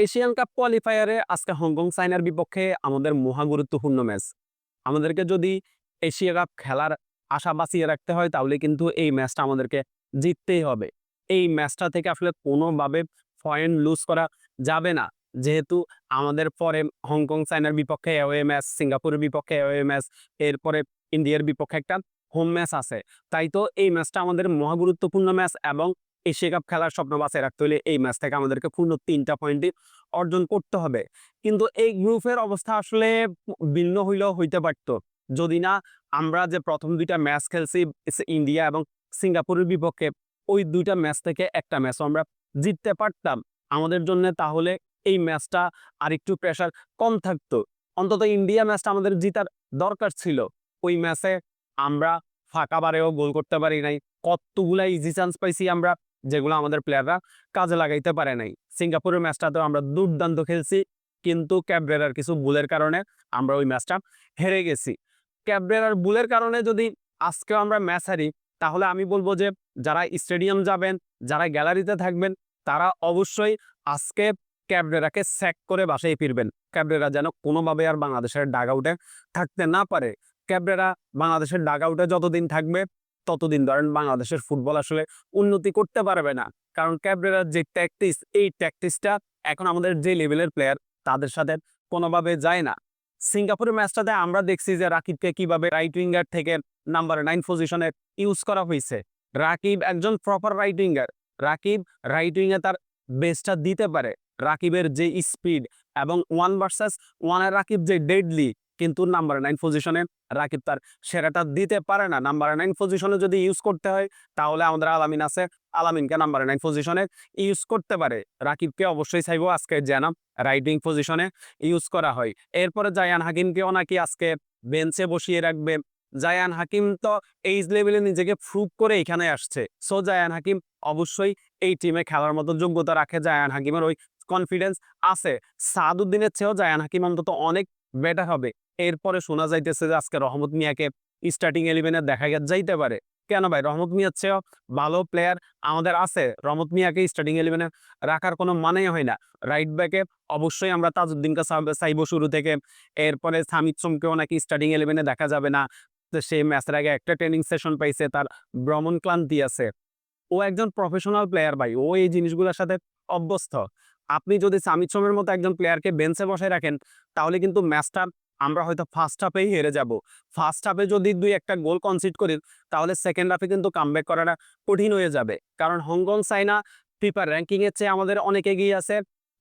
Asian cup কোয়ালিফায়ারে আজকে Hong Kong চায়নার বিপক্ষে আমাদের মহা গুরুত্বপূর্ণ ম্যাচ। আমাদেরকে যদি এশিয়া কাপ খেলার আশা বাঁচিয়ে রাখতে হয় তাহলে কিন্তু এই ম্যাচটা আমাদেরকে জিততেই হবে। এই ম্যাচটা থেকে আসলে কোনোভাবে পয়েন্ট লুজ করা যাবে না। যেহেতু আমাদের পরে হংকং চায়নার বিপক্ষে অ্যাওয়ে ম্যাচ, সিঙ্গাপুরের বিপক্ষে অ্যাওয়ে ম্যাচ, এরপরে ইন্ডিয়ার বিপক্ষে একটা হোম ম্যাচ আছে। তাই তো এই ম্যাচটা আমাদের মহা গুরুত্বপূর্ণ ম্যাচ এবং এশিয়া কাপ খেলার স্বপ্ন বাঁচিয়ে রাখতে হলে এই ম্যাচ থেকে আমাদেরকে পূর্ণ ৩ টা পয়েন্টই অর্জন করতে হবে। কিন্তু এই গ্রুপের অবস্থা আসলে ভিন্ন হইলেও হইতে পারত। যদি না আমরা যে ১ম ২ টা ম্যাচ খেলছি ইন্ডিয়া এবং সিঙ্গাপুরের বিপক্ষে, ওই ২ টা ম্যাচ থেকে একটা ম্যাচও আমরা জিততে পারতাম। আমাদের জন্যে তাহলে এই ম্যাচটা আরেকটু প্রেশার কম থাকতো। অন্তত ইন্ডিয়া ম্যাচটা আমাদের জিতার দরকার ছিল। ওই ম্যাচে আমরা ফাঁকা বারেও গোল করতে পারি নাই। কতগুলা ইজি চান্স পাইছি আমরা, যেগুলো আমাদের প্লেয়াররা কাজে লাগাইতে পারে নাই। সিঙ্গাপুরের ম্যাচটাতেও আমরা দুর্দান্ত খেলছি। কিন্তু ক্যাবরেরার কিছু ভুলের কারণে আমরা ওই ম্যাচটা হেরে গেছি। ক্যাবরেরার ভুলের কারণে যদি আজকেও আমরা ম্যাচ হারি, তাহলে আমি বলব যে যারা স্টেডিয়াম যাবেন, যারা গ্যালারিতে থাকবেন, তারা অবশ্যই আজকে ক্যাবরেরাকে স্যাক করে বাসায় ফিরবেন। ক্যাবরেরা যেন কোনোভাবে আর বাংলাদেশের ডাগআউটে থাকতে না পারে। ক্যাবরেরা বাংলাদেশের ডাগআউটে যতদিন থাকবে, ততদিন ধরেন বাংলাদেশের ফুটবল আসলে উন্নতি করতে পারবে না। কারণ ক্যাবরেরার যে ট্যাকটিস, এই ট্যাকটিসটা এখন আমাদের যে লেভেলের প্লেয়ার তাদের সাথে কোনোভাবে যায় না। সিঙ্গাপুরের ম্যাচটাতে আমরা দেখছি যে রাকিবকে কিভাবে রাইট উইঙ্গার থেকে নাম্বার 9 পজিশনে ইউজ করা হইছে। রাকিব একজন proper right winger. Rakib right উইঙ্গে তার বেস্টটা দিতে পারে। রাকিবের যে স্পিড এবং 1 ভার্সাস 1 এ রাকিব যে ডেডলি, কিন্তু নাম্বার 9 পজিশনে রাকিব তার সেরাটা দিতে পারে না। নাম্বার 9 পজিশনে যদি ইউজ করতে হয়, তাহলে আমাদের আলামিন আছে। আলামিনকে নাম্বার 9 পজিশনে ইউজ করতে পারে। রাকিবকে অবশ্যই চাইবো আজকে যেন রাইট উইং পজিশনে ইউজ করা হয়। এরপরে জায়ান হাকিমকেও নাকি আজকে বেঞ্চে বসিয়ে রাখবে। জায়ান হাকিম তো এইজ লেভেলে নিজেকে প্রুভ করে এখানে আসছে। সো জায়ান হাকিম অবশ্যই এই টিমে খেলার মতো যোগ্যতা রাখে। জায়ান হাকিমের ওই কনফিডেন্স আছে। সাদউদ্দিনের চেয়েও জায়ান হাকিম অন্তত অনেক বেটার হবে। এরপরে শোনা যাইতেছে যে আজকে রহমত মিয়াকে স্টার্টিং 11 এ দেখা যাইতে পারে। কেন ভাই? রহমত মিয়ার চেয়েও ভালো প্লেয়ার আমাদের আছে। রহমত মিয়াকে স্টার্টিং 11 এ রাখার কোনো মানেই হয় না। রাইট ব্যাকে অবশ্যই আমরা তাজউদ্দিনকে চাইবো শুরু থেকে। এরপরে সামিদ সোমকেও নাকি স্টার্টিং 11 এ দেখা যাবে না। তো সে ম্যাচের আগে একটা ট্রেনিং সেশন পাইছে, তার ভ্রমণ ক্লান্তি আছে। ও একজন প্রফেশনাল প্লেয়ার ভাই। ও এই জিনিসগুলোর সাথে অভ্যস্ত। আপনি যদি সামিদ সোমের মতো একজন প্লেয়ারকে বেঞ্চে বসায় রাখেন, তাহলে কিন্তু ম্যাচটা আমরা হয়তো ফার্স্ট হাফেই হেরে যাব। ফার্স্ট হাফে যদি ২-১ টা গোল কনসিড করি, তাহলে সেকেন্ড হাফে কিন্তু কামব্যাক করাটা কঠিন হয়ে যাবে। কারণ হংকং, চায়না ফিফা র‍্যাংকিং এর চেয়ে আমাদের অনেক এগিয়ে আছে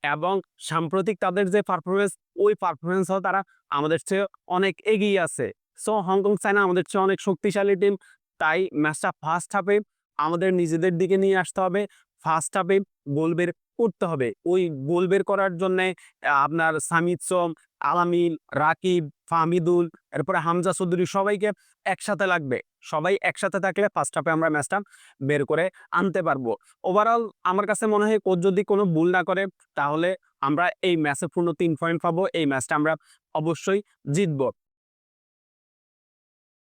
এবং সাম্প্রতিক তাদের যে পারফরম্যান্স, ওই পারফরম্যান্সও তারা আমাদের চেয়ে অনেক এগিয়ে আছে। সো হংকং, চায়না আমাদের চেয়ে অনেক শক্তিশালী টিম। তাই ম্যাচটা ফার্স্ট হাফে আমাদের নিজেদের দিকে নিয়ে আসতে হবে। ফার্স্ট হাফে গোল বের করতে হবে। ওই গোল বের করার জন্যে আপনার সামিদ সোম, আলামিন, রাকিব, ফাহমিদুল, এরপরে হামজা চৌধুরী সবাইকে একসাথে লাগবে। সবাই একসাথে থাকলে ফার্স্ট হাফে আমরা ম্যাচটা বের করে আনতে পারবো। ওভারঅল আমার কাছে মনে হয় কোচ যদি কোনো ভুল না করে, তাহলে আমরা এই ম্যাচে পূর্ণ ৩ পয়েন্ট পাবো। এই ম্যাচটা আমরা অবশ্যই জিতবো।